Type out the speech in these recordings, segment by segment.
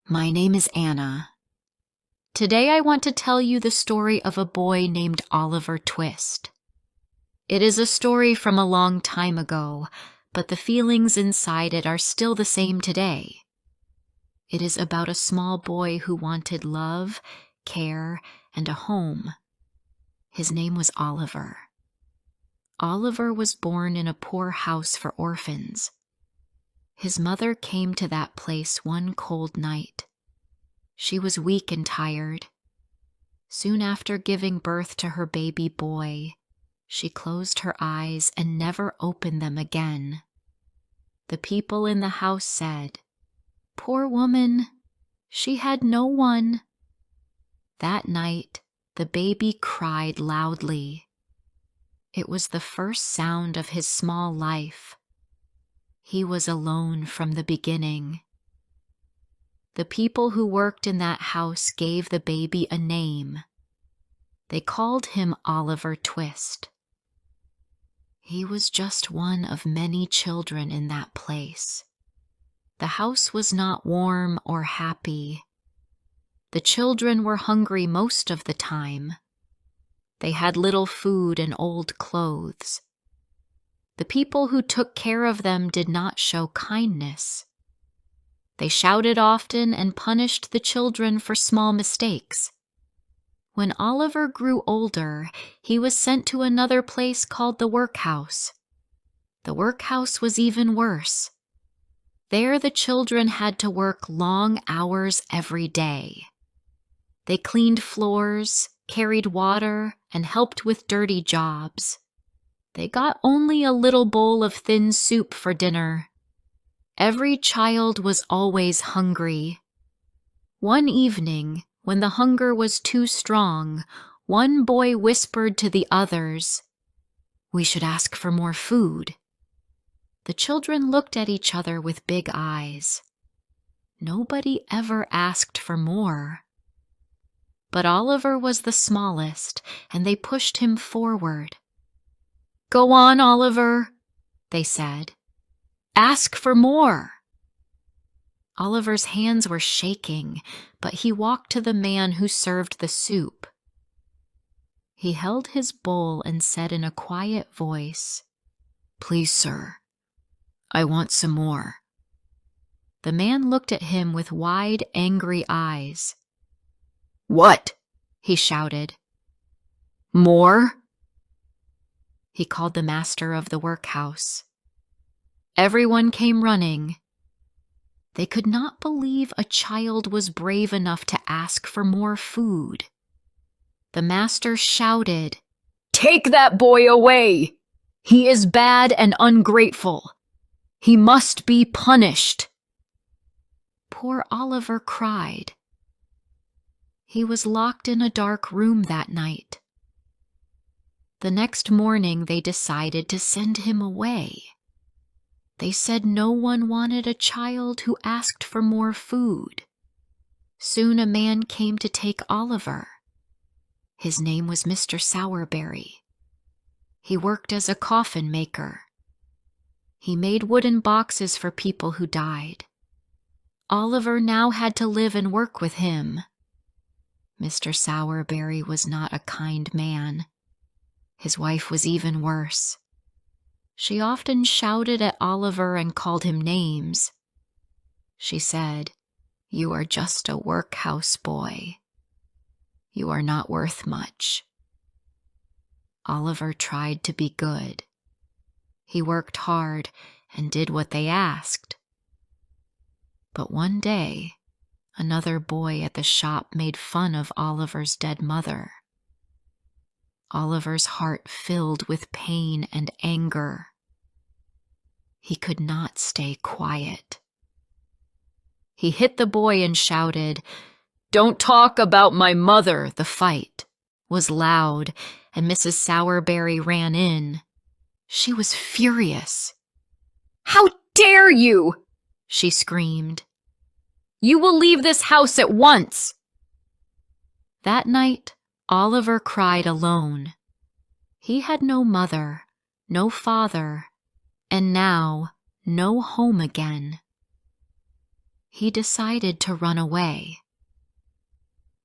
My name is Anna. Today I want to tell you the story of a boy named Oliver Twist. It is a story from a long time ago, but the feelings inside it are still the same today. It is about a small boy who wanted love, care, and a home. His name was Oliver. Oliver was born in a poor house for orphans. His mother came to that place one cold night. She was weak and tired. Soon after giving birth to her baby boy, she closed her eyes and never opened them again. The people in the house said, "Poor woman, she had no one." That night, the baby cried loudly. It was the first sound of his small life. He was alone from the beginning. The people who worked in that house gave the baby a name. They called him Oliver Twist. He was just one of many children in that place. The house was not warm or happy. The children were hungry most of the time. They had little food and old clothes. The people who took care of them did not show kindness. They shouted often and punished the children for small mistakes. When Oliver grew older, he was sent to another place called the workhouse. The workhouse was even worse. There the children had to work long hours every day. They cleaned floors, carried water, and helped with dirty jobs. They got only a little bowl of thin soup for dinner. Every child was always hungry. One evening, when the hunger was too strong, one boy whispered to the others, "We should ask for more food." The children looked at each other with big eyes. Nobody ever asked for more. But Oliver was the smallest, and they pushed him forward. "Go on, Oliver," they said. "Ask for more." Oliver's hands were shaking, but he walked to the man who served the soup. He held his bowl and said in a quiet voice, "Please, sir, I want some more." The man looked at him with wide, angry eyes. "What?" he shouted. "More?" He called the master of the workhouse. Everyone came running. They could not believe a child was brave enough to ask for more food. The master shouted, "Take that boy away! He is bad and ungrateful. He must be punished." Poor Oliver cried. He was locked in a dark room that night. The next morning they decided to send him away. They said no one wanted a child who asked for more food. Soon a man came to take Oliver. His name was Mr. Sourberry. He worked as a coffin maker. He made wooden boxes for people who died. Oliver now had to live and work with him. Mr. Sourberry was not a kind man. His wife was even worse. She often shouted at Oliver and called him names. She said, "You are just a workhouse boy. You are not worth much." Oliver tried to be good. He worked hard and did what they asked. But one day, another boy at the shop made fun of Oliver's dead mother. Oliver's heart filled with pain and anger. He could not stay quiet. He hit the boy and shouted, "Don't talk about my mother!" The fight was loud, and Mrs. Sourberry ran in. She was furious. "How dare you!" she screamed. "You will leave this house at once!" That night, Oliver cried alone. He had no mother, no father, and now no home again. he decided to run away.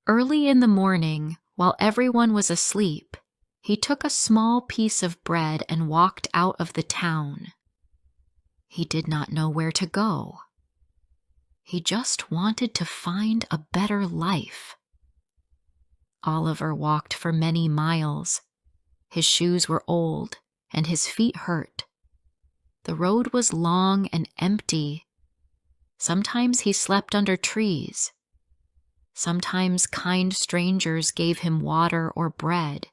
Early in the morning, while everyone was asleep, he took a small piece of bread and walked out of the town. He did not know where to go. He just wanted to find a better life. Oliver walked for many miles. His shoes were old and his feet hurt. The road was long and empty. Sometimes he slept under trees. Sometimes kind strangers gave him water or bread.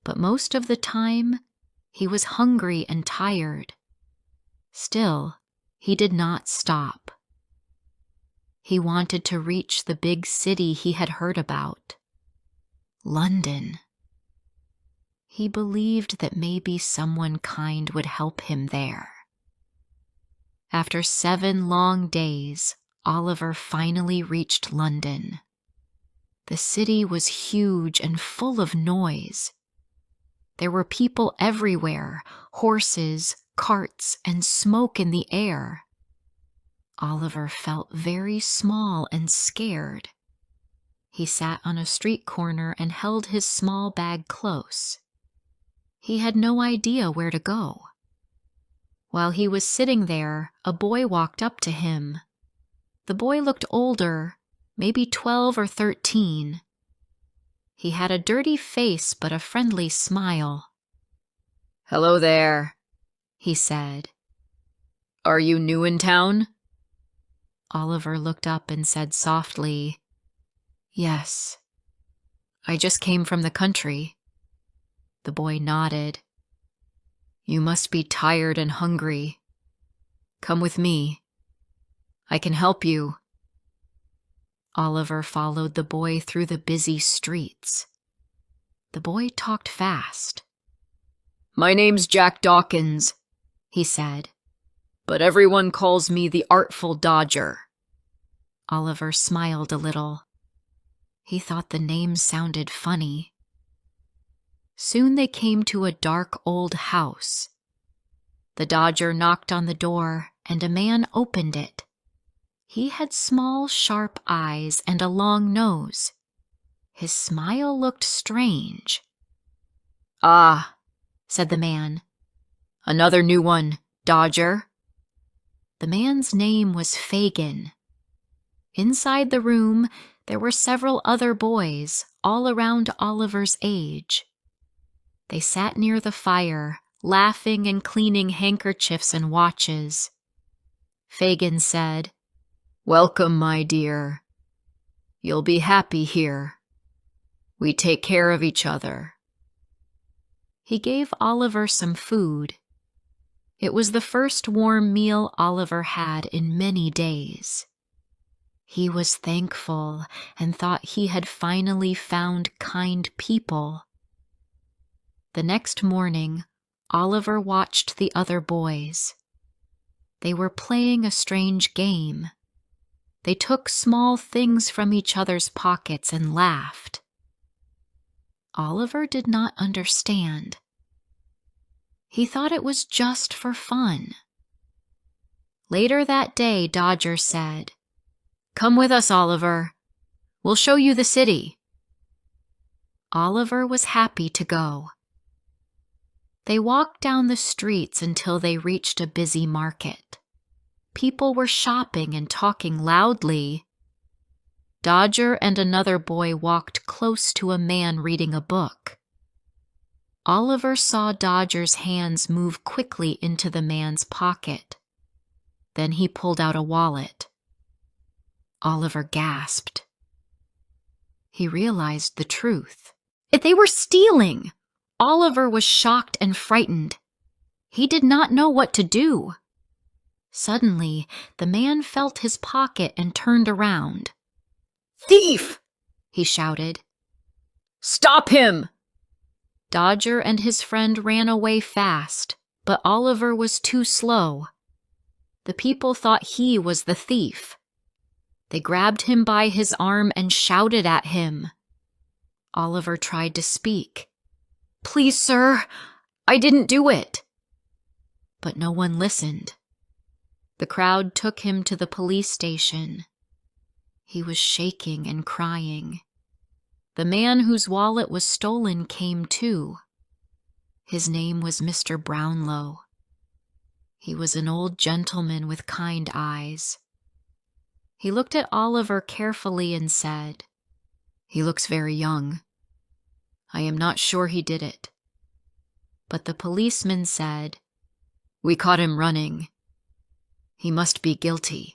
But most of the time, he was hungry and tired. Still, he did not stop. He wanted to reach the big city he had heard about, London. He believed that maybe someone kind would help him there. After 7 long days, Oliver finally reached London. The city was huge and full of noise. There were people everywhere, horses, carts, and smoke in the air. Oliver felt very small and scared. He sat on a street corner and held his small bag close. He had no idea where to go. While he was sitting there, a boy walked up to him. The boy looked older, maybe 12 or 13. He had a dirty face but a friendly smile. "Hello there," he said. "Are you new in town?" Oliver looked up and said softly, "Yes. "I just came from the country." The boy nodded. "You must be tired and hungry. Come with me. I can help you." Oliver followed the boy through the busy streets. The boy talked fast. "My name's Jack Dawkins," he said. "but everyone calls me the Artful Dodger." Oliver smiled a little. He thought the name sounded funny. Soon they came to a dark old house. The Dodger knocked on the door, and a man opened it. He had small, sharp eyes and a long nose. His smile looked strange. "Ah," said the man. "Another new one, Dodger." The man's name was Fagin. Inside the room, there were several other boys, all around Oliver's age. They sat near the fire, laughing and cleaning handkerchiefs and watches. Fagin said, "Welcome, my dear. You'll be happy here. We take care of each other." He gave Oliver some food. It was the first warm meal Oliver had in many days. He was thankful and thought he had finally found kind people. The next morning, Oliver watched the other boys. They were playing a strange game. They took small things from each other's pockets and laughed. Oliver did not understand. He thought it was just for fun. Later that day, Dodger said, "Come with us, Oliver. We'll show you the city." Oliver was happy to go. They walked down the streets until they reached a busy market. People were shopping and talking loudly. Dodger and another boy walked close to a man reading a book. Oliver saw Dodger's hands move quickly into the man's pocket. Then he pulled out a wallet. Oliver gasped. He realized the truth. They were stealing! Oliver was shocked and frightened. He did not know what to do. Suddenly, the man felt his pocket and turned around. "Thief!" he shouted. "Stop him!" Dodger and his friend ran away fast, but Oliver was too slow. The people thought he was the thief. They grabbed him by his arm and shouted at him. Oliver tried to speak. "Please, sir, I didn't do it." But no one listened. The crowd took him to the police station. He was shaking and crying. The man whose wallet was stolen came too. His name was Mr. Brownlow. He was an old gentleman with kind eyes. He looked at Oliver carefully and said, "He looks very young. I am not sure he did it." But the policeman said, "We caught him running. He must be guilty."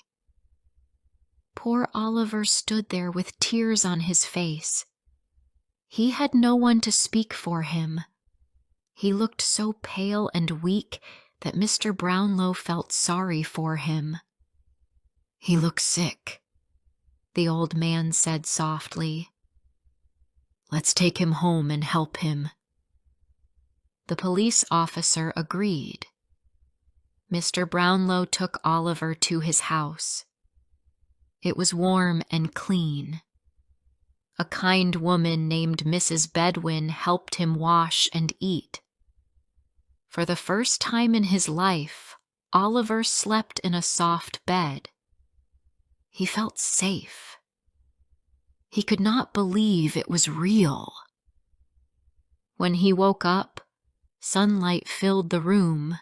Poor Oliver stood there with tears on his face. He had no one to speak for him. He looked so pale and weak that Mr. Brownlow felt sorry for him. "He looks sick," the old man said softly. "Let's take him home and help him." The police officer agreed. Mr. Brownlow took Oliver to his house. It was warm and clean. A kind woman named Mrs. Bedwin helped him wash and eat. For the first time in his life, Oliver slept in a soft bed. He felt safe. He could not believe it was real. When he woke up, sunlight filled the room.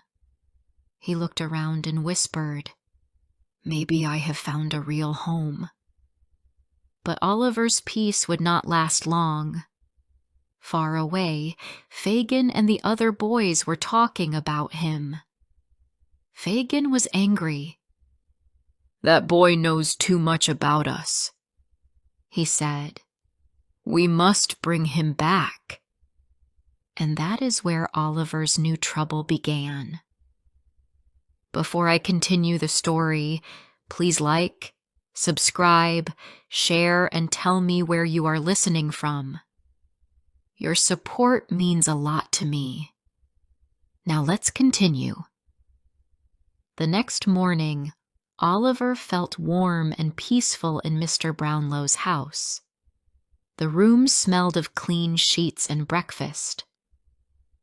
He looked around and whispered, "Maybe I have found a real home." But Oliver's peace would not last long. Far away, Fagin and the other boys were talking about him. Fagin was angry. "That boy knows too much about us," he said. "We must bring him back." And that is where Oliver's new trouble began. Before I continue the story, please like, subscribe, share, and tell me where you are listening from. Your support means a lot to me. Now let's continue. The next morning, Oliver felt warm and peaceful in Mr. Brownlow's house. The room smelled of clean sheets and breakfast.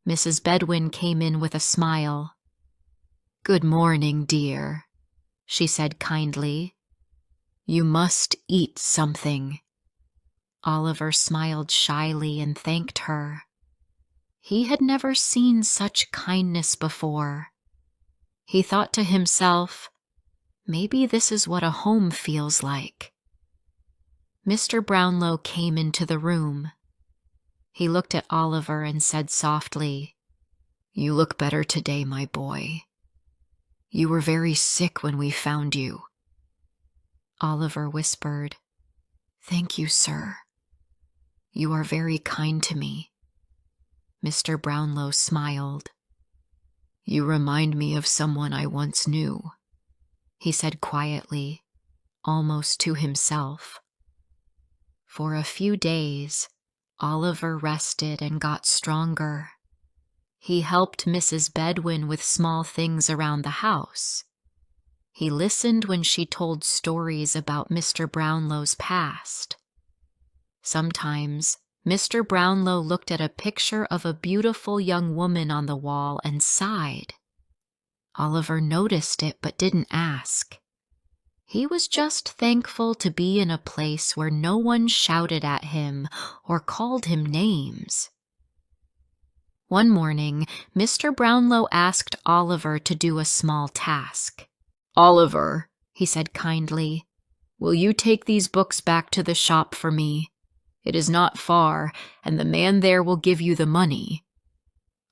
Mrs. Bedwin came in with a smile. "Good morning, dear," she said kindly. "You must eat something." Oliver smiled shyly and thanked her. He had never seen such kindness before. He thought to himself, maybe this is what a home feels like. Mr. Brownlow came into the room. He looked at Oliver and said softly, "You look better today, my boy. You were very sick when we found you." Oliver whispered, "Thank you, sir. You are very kind to me." Mr. Brownlow smiled. "You remind me of someone I once knew," he said quietly, almost to himself. For a few days, Oliver rested and got stronger. He helped Mrs. Bedwin with small things around the house. He listened when she told stories about Mr. Brownlow's past. Sometimes, Mr. Brownlow looked at a picture of a beautiful young woman on the wall and sighed. Oliver noticed it but didn't ask. He was just thankful to be in a place where no one shouted at him or called him names. One morning, Mr. Brownlow asked Oliver to do a small task. "Oliver," he said kindly, "will you take these books back to the shop for me? It is not far, and the man there will give you the money."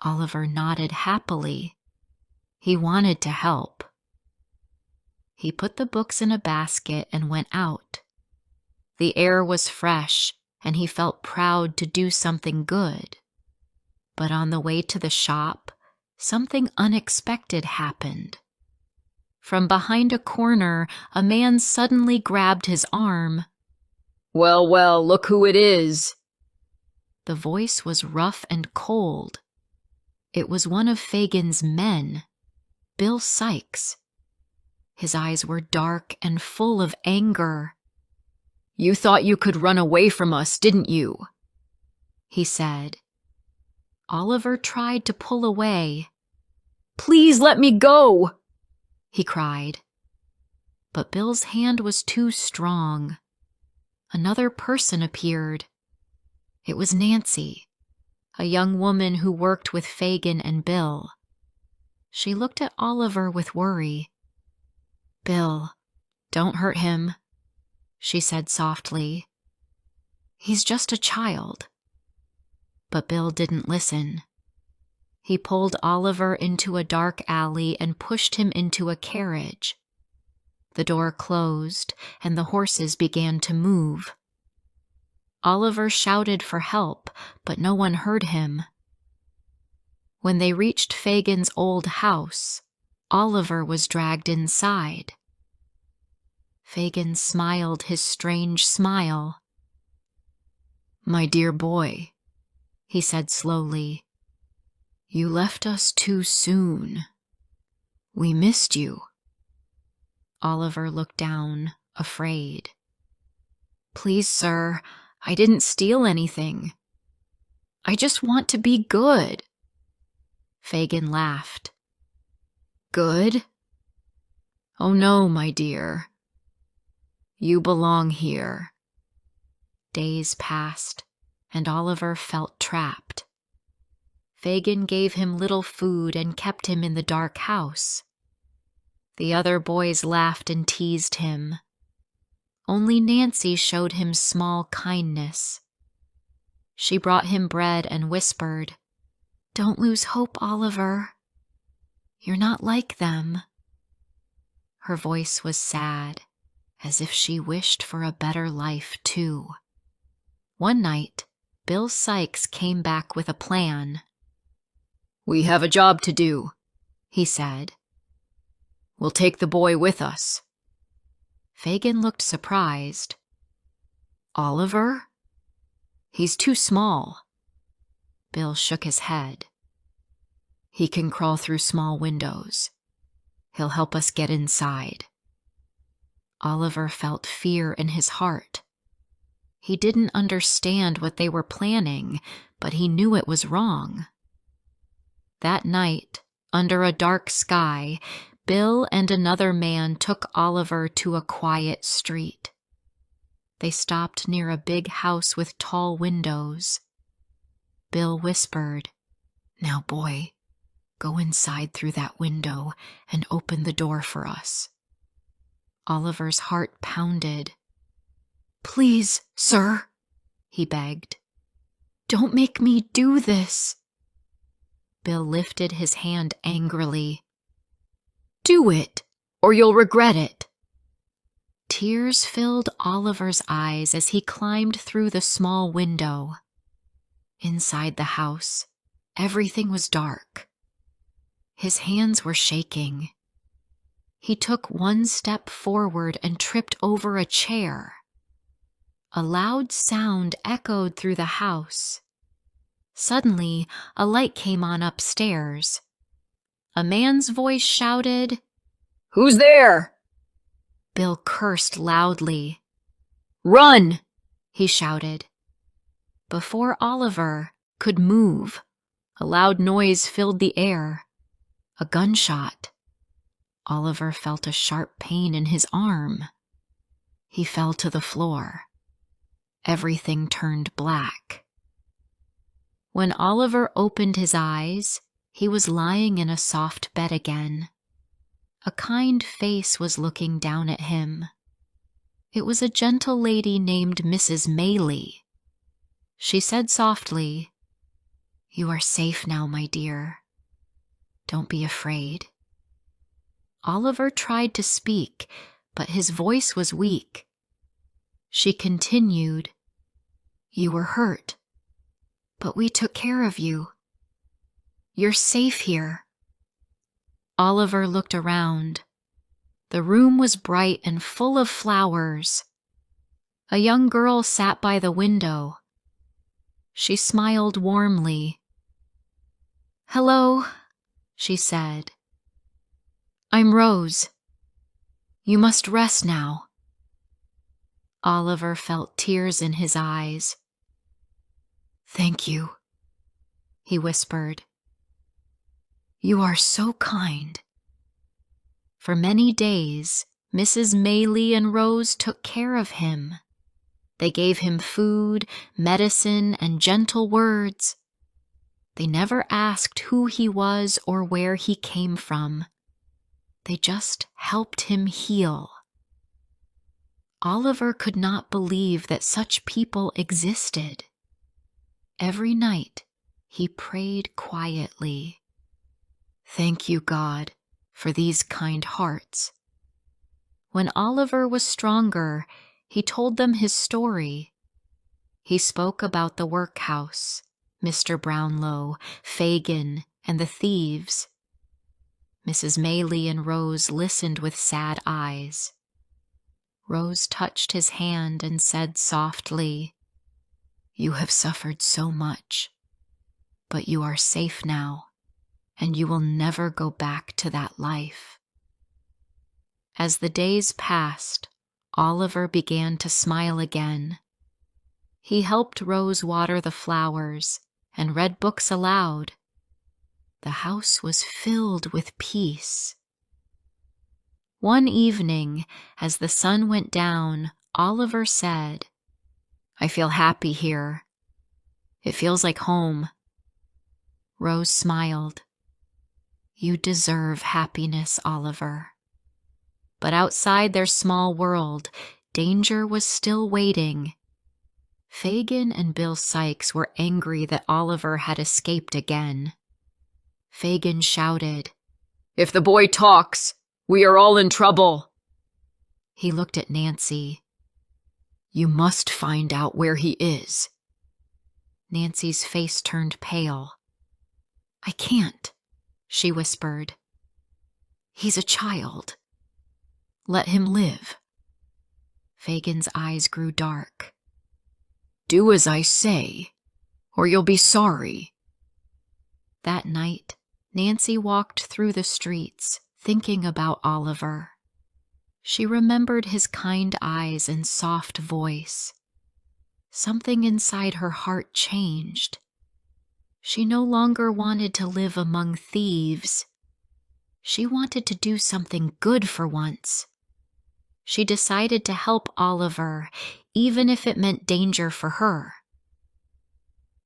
Oliver nodded happily. He wanted to help. He put the books in a basket and went out. The air was fresh, and he felt proud to do something good. But on the way to the shop, something unexpected happened. From behind a corner, a man suddenly grabbed his arm. "Well, well, look who it is." The voice was rough and cold. It was one of Fagin's men, Bill Sykes. His eyes were dark and full of anger. "You thought you could run away from us, didn't you?" he said. Oliver tried to pull away. "Please let me go," he cried. But Bill's hand was too strong. Another person appeared. It was Nancy, a young woman who worked with Fagin and Bill. She looked at Oliver with worry. "Bill, don't hurt him," she said softly. "He's just a child." But Bill didn't listen. He pulled Oliver into a dark alley and pushed him into a carriage. The door closed, and the horses began to move. Oliver shouted for help, but no one heard him. When they reached Fagin's old house, Oliver was dragged inside. Fagin smiled his strange smile. "My dear boy," he said slowly, "you left us too soon. We missed you." Oliver looked down, afraid. "Please, sir, I didn't steal anything. I just want to be good." Fagin laughed. "Good? Oh no, my dear. You belong here." Days passed, and Oliver felt trapped. Fagin gave him little food and kept him in the dark house. The other boys laughed and teased him. Only Nancy showed him small kindness. She brought him bread and whispered, "Don't lose hope, Oliver. You're not like them." Her voice was sad, as if she wished for a better life too. One night, Bill Sykes came back with a plan. "We have a job to do," he said. "We'll take the boy with us." Fagin looked surprised. "Oliver? He's too small." Bill shook his head. "He can crawl through small windows. He'll help us get inside." Oliver felt fear in his heart. He didn't understand what they were planning, but he knew it was wrong. That night, under a dark sky, Bill and another man took Oliver to a quiet street. They stopped near a big house with tall windows. Bill whispered, "Now, boy, go inside through that window and open the door for us." Oliver's heart pounded. "Please, sir," he begged. "Don't make me do this." Bill lifted his hand angrily. "Do it, or you'll regret it." Tears filled Oliver's eyes as he climbed through the small window. Inside the house, everything was dark. His hands were shaking. He took one step forward and tripped over a chair. A loud sound echoed through the house. Suddenly, a light came on upstairs. A man's voice shouted, "Who's there?" Bill cursed loudly. "Run!" he shouted. Before Oliver could move, a loud noise filled the air. A gunshot. Oliver felt a sharp pain in his arm. He fell to the floor. Everything turned black. When Oliver opened his eyes, he was lying in a soft bed again. A kind face was looking down at him. It was a gentle lady named Mrs. Maylie. She said softly, "You are safe now, my dear. Don't be afraid." Oliver tried to speak, but his voice was weak. She continued, "You were hurt, but we took care of you. You're safe here." Oliver looked around. The room was bright and full of flowers. A young girl sat by the window. She smiled warmly. "Hello," she said. "I'm Rose. You must rest now." Oliver felt tears in his eyes. "Thank you," he whispered. "You are so kind." For many days, Mrs. Maylie and Rose took care of him. They gave him food, medicine, and gentle words. They never asked who he was or where he came from. They just helped him heal. Oliver could not believe that such people existed. Every night, he prayed quietly. "Thank you, God, for these kind hearts." When Oliver was stronger, he told them his story. He spoke about the workhouse, Mr. Brownlow, Fagin, and the thieves. Mrs. Maylie and Rose listened with sad eyes. Rose touched his hand and said softly, "You have suffered so much, but you are safe now, and you will never go back to that life." As the days passed, Oliver began to smile again. He helped Rose water the flowers and read books aloud. The house was filled with peace. One evening, as the sun went down, Oliver said, "I feel happy here. It feels like home." Rose smiled. "You deserve happiness, Oliver." But outside their small world, danger was still waiting. Fagin and Bill Sikes were angry that Oliver had escaped again. Fagin shouted, "If the boy talks, we are all in trouble." He looked at Nancy. "You must find out where he is." Nancy's face turned pale. "I can't," she whispered. "He's a child. Let him live." Fagin's eyes grew dark. "Do as I say, or you'll be sorry." That night, Nancy walked through the streets, thinking about Oliver. She remembered his kind eyes and soft voice. Something inside her heart changed. She no longer wanted to live among thieves. She wanted to do something good for once. She decided to help Oliver, even if it meant danger for her.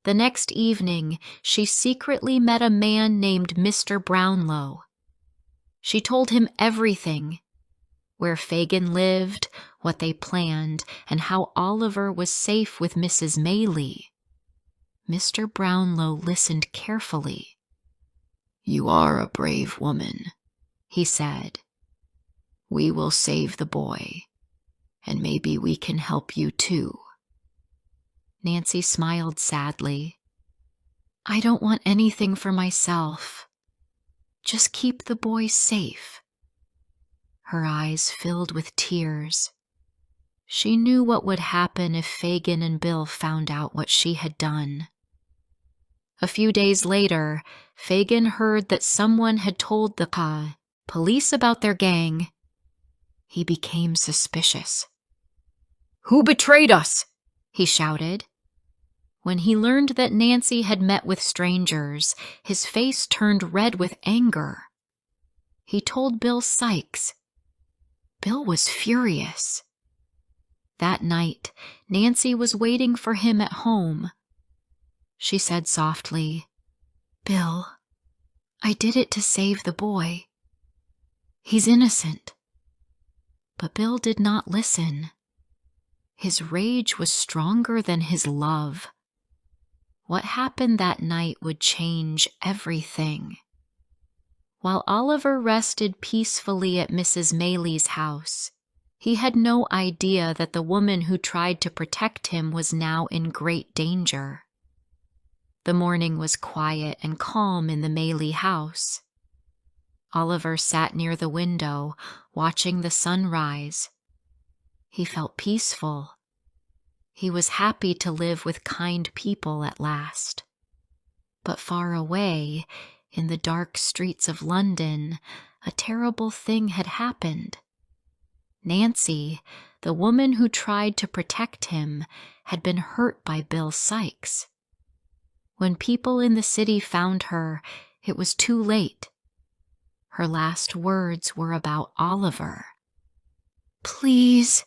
The next evening, she secretly met a man named Mr. Brownlow. She told him everything: where Fagin lived, what they planned, and how Oliver was safe with Mrs. Maylie. Mr. Brownlow listened carefully. "You are a brave woman," he said. "We will save the boy, and maybe we can help you too." Nancy smiled sadly. "I don't want anything for myself. Just keep the boy safe." Her eyes filled with tears. She knew what would happen if Fagin and Bill found out what she had done. A few days later, Fagin heard that someone had told the police about their gang. He became suspicious. "Who betrayed us?" he shouted. When he learned that Nancy had met with strangers, his face turned red with anger. He told Bill Sikes. Bill was furious. That night, Nancy was waiting for him at home. She said softly, "Bill, I did it to save the boy. He's innocent." But Bill did not listen. His rage was stronger than his love. What happened that night would change everything. While Oliver rested peacefully at Mrs. Maylie's house, he had no idea that the woman who tried to protect him was now in great danger. The morning was quiet and calm in the Maylie house. Oliver sat near the window, watching the sun rise. He felt peaceful. He was happy to live with kind people at last. But far away, in the dark streets of London, a terrible thing had happened. Nancy, the woman who tried to protect him, had been hurt by Bill Sikes. When people in the city found her, it was too late. Her last words were about Oliver. "Please,"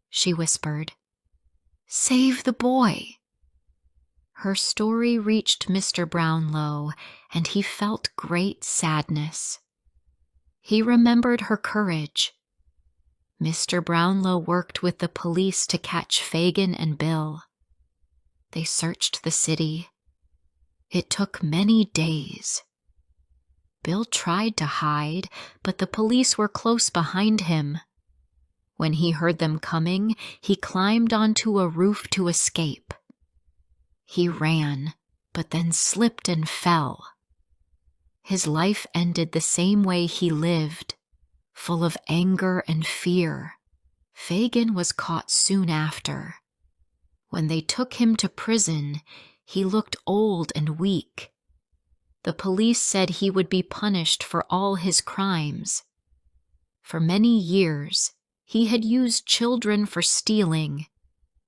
she whispered, "save the boy." Her story reached Mr. Brownlow, and he felt great sadness. He remembered her courage. Mr. Brownlow worked with the police to catch Fagin and Bill. They searched the city. It took many days. Bill tried to hide, but the police were close behind him. When he heard them coming, he climbed onto a roof to escape. He ran, but then slipped and fell. His life ended the same way he lived, full of anger and fear. Fagin was caught soon after. When they took him to prison, he looked old and weak. The police said he would be punished for all his crimes. For many years, he had used children for stealing,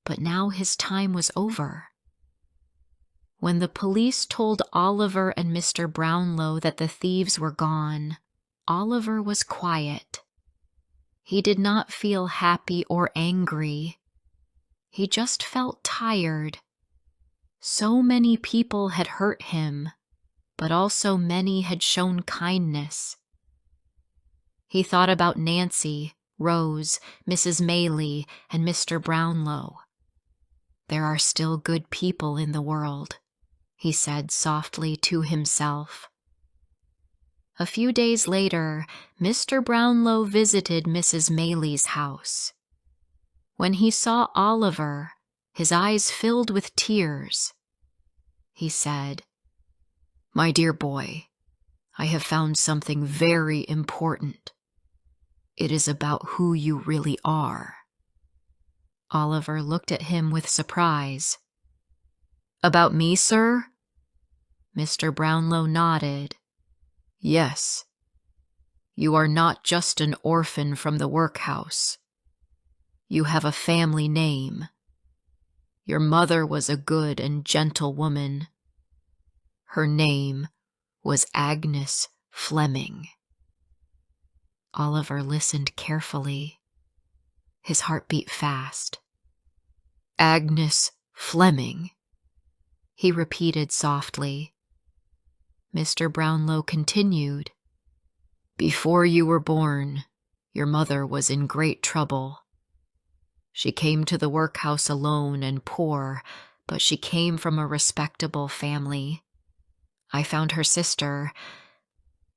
but now his time was over. When the police told Oliver and Mr. Brownlow that the thieves were gone, Oliver was quiet. He did not feel happy or angry. He just felt tired. So many people had hurt him, but also many had shown kindness. He thought about Nancy, Rose, Mrs. Maylie, and Mr. Brownlow. There are still good people in the world, he said softly to himself. A few days later, Mr. Brownlow visited Mrs. Maylie's house. When he saw Oliver, his eyes filled with tears. He said, "My dear boy, I have found something very important. It is about who you really are." Oliver looked at him with surprise. "About me, sir?" Mr. Brownlow nodded. "Yes. You are not just an orphan from the workhouse. You have a family name. Your mother was a good and gentle woman. Her name was Agnes Fleming." Oliver listened carefully. His heart beat fast. "Agnes Fleming," he repeated softly. Mr. Brownlow continued, "Before you were born, your mother was in great trouble. She came to the workhouse alone and poor, but she came from a respectable family. I found her sister.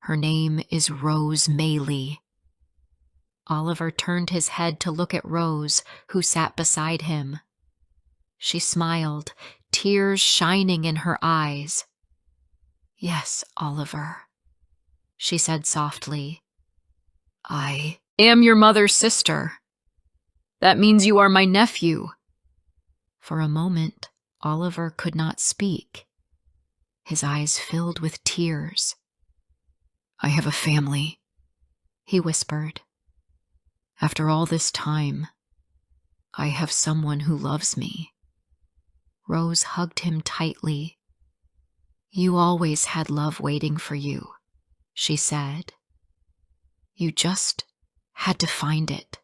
Her name is Rose Maylie." Oliver turned his head to look at Rose, who sat beside him. She smiled, tears shining in her eyes. "Yes, Oliver," she said softly. "I am your mother's sister. That means you are my nephew." For a moment, Oliver could not speak. His eyes filled with tears. "I have a family," he whispered. "After all this time, I have someone who loves me." Rose hugged him tightly. "You always had love waiting for you," she said. "You just had to find it."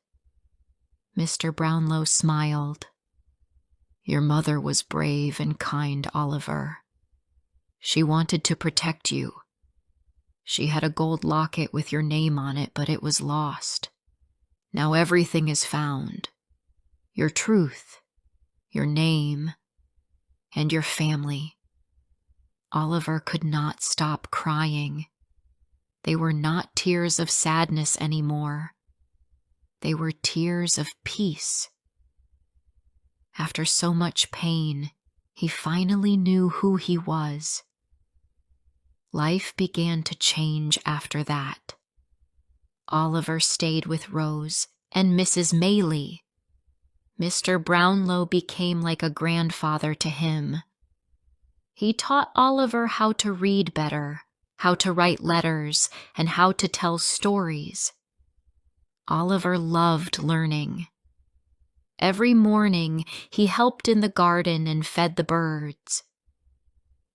Mr. Brownlow smiled. "Your mother was brave and kind, Oliver. She wanted to protect you. She had a gold locket with your name on it, but it was lost. Now everything is found. Your truth, your name, and your family." Oliver could not stop crying. They were not tears of sadness anymore. They were tears of peace. After so much pain, he finally knew who he was. Life began to change after that. Oliver stayed with Rose and Mrs. Maylie. Mr. Brownlow became like a grandfather to him. He taught Oliver how to read better, how to write letters, and how to tell stories. Oliver loved learning. Every morning, he helped in the garden and fed the birds.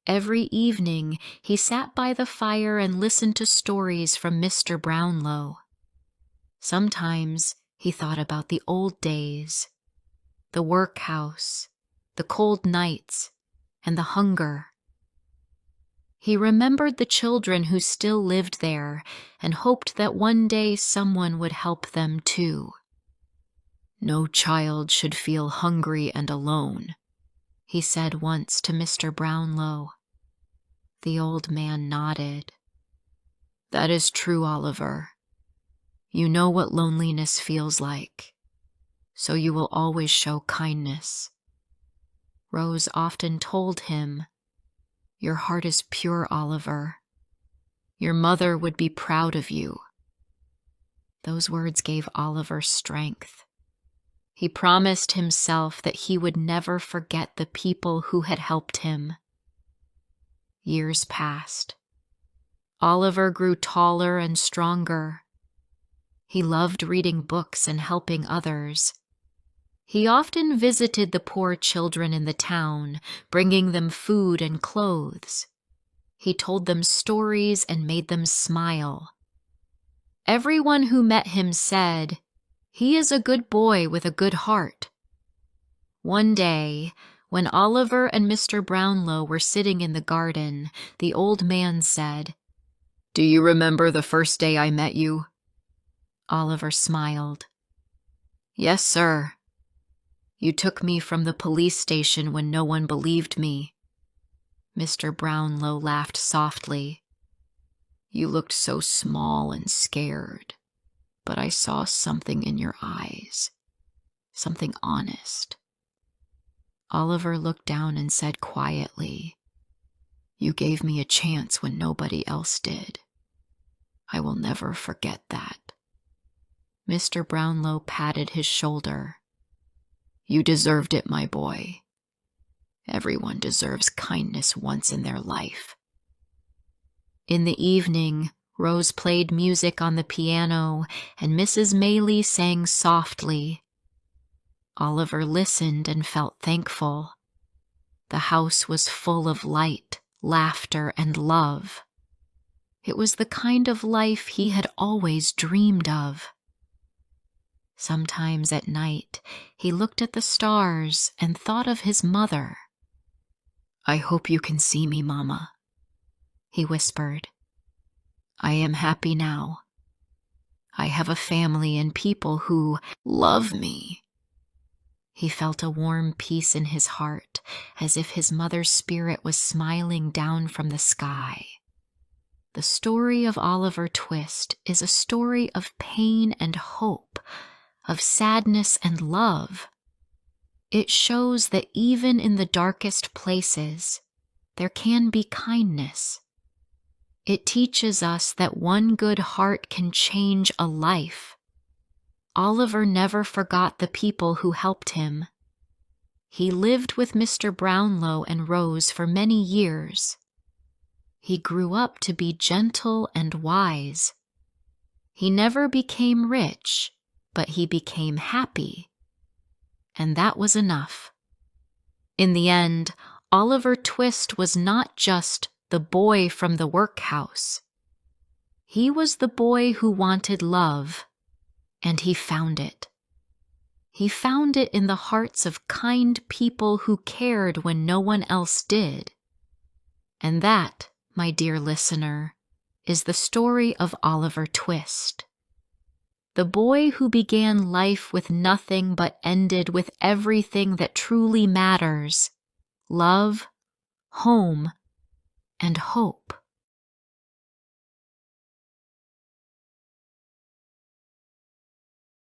Every evening, he sat by the fire and listened to stories from Mr. Brownlow. Sometimes He thought about the old days, the workhouse, the cold nights, and the hunger. He remembered the children who still lived there and hoped that one day someone would help them too. "No child should feel hungry and alone," he said once to Mr. Brownlow. The old man nodded. "That is true, Oliver. You know what loneliness feels like, so you will always show kindness." Rose often told him, "Your heart is pure, Oliver. Your mother would be proud of you." Those words gave Oliver strength. He promised himself that he would never forget the people who had helped him. Years passed. Oliver grew taller and stronger. He loved reading books and helping others. He often visited the poor children in the town, bringing them food and clothes. He told them stories and made them smile. Everyone who met him said, "He is a good boy with a good heart." One day, when Oliver and Mr. Brownlow were sitting in the garden, the old man said, "Do you remember the first day I met you?" Oliver smiled. "Yes, sir. You took me from the police station when no one believed me." Mr. Brownlow laughed softly. "You looked so small and scared, but I saw something in your eyes, something honest." Oliver looked down and said quietly, "You gave me a chance when nobody else did. I will never forget that." Mr. Brownlow patted his shoulder. "You deserved it, my boy. Everyone deserves kindness once in their life." In the evening, Rose played music on the piano and Mrs. Maylie sang softly. Oliver listened and felt thankful. The house was full of light, laughter, and love. It was the kind of life he had always dreamed of. Sometimes at night, he looked at the stars and thought of his mother. "I hope you can see me, Mama," he whispered. "I am happy now. I have a family and people who love me." He felt a warm peace in his heart, as if his mother's spirit was smiling down from the sky. The story of Oliver Twist is a story of pain and hope, of sadness and love. It shows that even in the darkest places, there can be kindness. It teaches us that one good heart can change a life. Oliver never forgot the people who helped him. He lived with Mr. Brownlow and Rose for many years. He grew up to be gentle and wise. He never became rich, but he became happy. And that was enough. In the end, Oliver Twist was not just the boy from the workhouse. He was the boy who wanted love, and he found it. He found it in the hearts of kind people who cared when no one else did. And that, my dear listener, is the story of Oliver Twist. The boy who began life with nothing but ended with everything that truly matters: love, home, and hope.